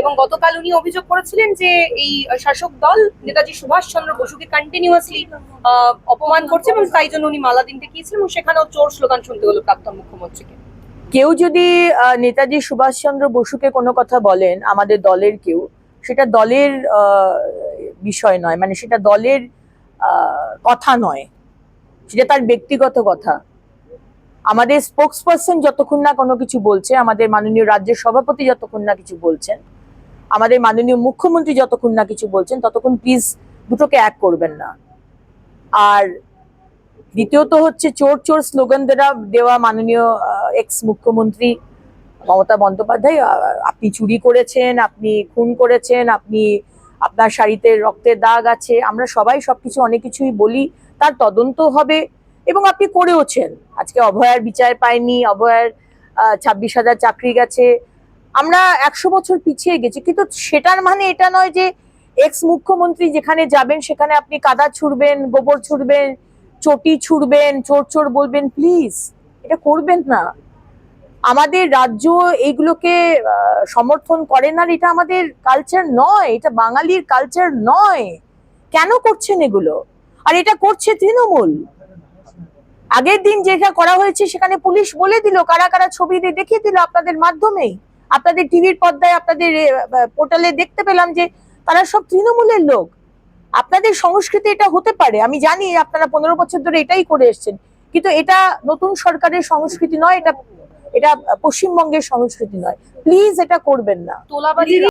এবং গতকাল উনি অভিযোগ করেছিলেন যে এই শাসক দল নেতাজি সুভাষচন্দ্র বসুকে কন্টিনিউয়াসলি অপমান করছে এবং তাই জন্য উনি মালা দিনতে গিয়েছিলেন এবং সেখানেও চোর স্লোগান শুনতে হলো প্রাক্তন মুখ্যমন্ত্রীকে। কেউ যদি নেতাজি সুভাষচন্দ্র বসুকে কোনো কথা বলেন, আমাদের দলের কেউ, সেটা দলের বিষয় নয়, মানে সেটা দলের কথা নয়, সেটা তার ব্যক্তিগত কথা। আমাদের স্পোক্সপারসন যতক্ষণ না কোনো কিছু বলছে, আমাদের মাননীয় রাজ্যের সভাপতি যতক্ষণ না কিছু বলছেন, আমাদের মাননীয় মুখ্যমন্ত্রী যতক্ষণ না কিছু বলছেন, ততক্ষণ প্লিজ দুটোকে এক করবেন না। আর দ্বিতীয়ত হচ্ছে চোর চোর স্লোগান দেওয়া মাননীয় এক্স মুখ্যমন্ত্রী মমতা বন্দ্যোপাধ্যায়, আপনি চুরি করেছেন, আপনি খুন করেছেন, আপনি আপনার শাড়িতে রক্তের দাগ আছে, আমরা সবাই সবকিছু অনেক কিছুই বলি, তার তদন্ত হবে এবং আপনি করেওছেন। আজকে অভয়ার বিচার পায়নি, অভয়ার 26,000 চাকরি গেছে, আমরা 100 বছর পিছিয়ে গেছি, কিন্তু সেটার মানে এটা নয় যে এক্স মুখ্যমন্ত্রী যেখানে যাবেন সেখানে আপনি কাদা ছুড়বেন, গোবর ছুড়বেন, চটি ছুড়বেন, চোর চোর বলবেন। প্লিজ এটা করবেন না। আমাদের রাজ্য এইগুলোকে সমর্থন করে না, এটা আমাদের কালচার নয়, এটা বাঙালির কালচার নয়। কেন করছেন এগুলো? আর এটা করছে তৃণমূল। আগের দিন যেটা করা হয়েছে সেখানে পুলিশ বলে দিল, কারা কারা ছবি দিয়ে দেখিয়ে দিল আপনাদের মাধ্যমেই, আপনাদের টিভির পর্দায়, আপনাদের পোর্টালে দেখতে পেলাম যে তারা সব তৃণমূলের লোক। আপনাদের সংস্কৃতি এটা হতে পারে, আমি জানি আপনারা 15 বছর ধরে এটাই করে এসছেন, কিন্তু এটা নতুন সরকারের সংস্কৃতি নয়, এটা পশ্চিমবঙ্গের সংস্কৃতি নয়। প্লিজ এটা করবেন না। তোলাবাজি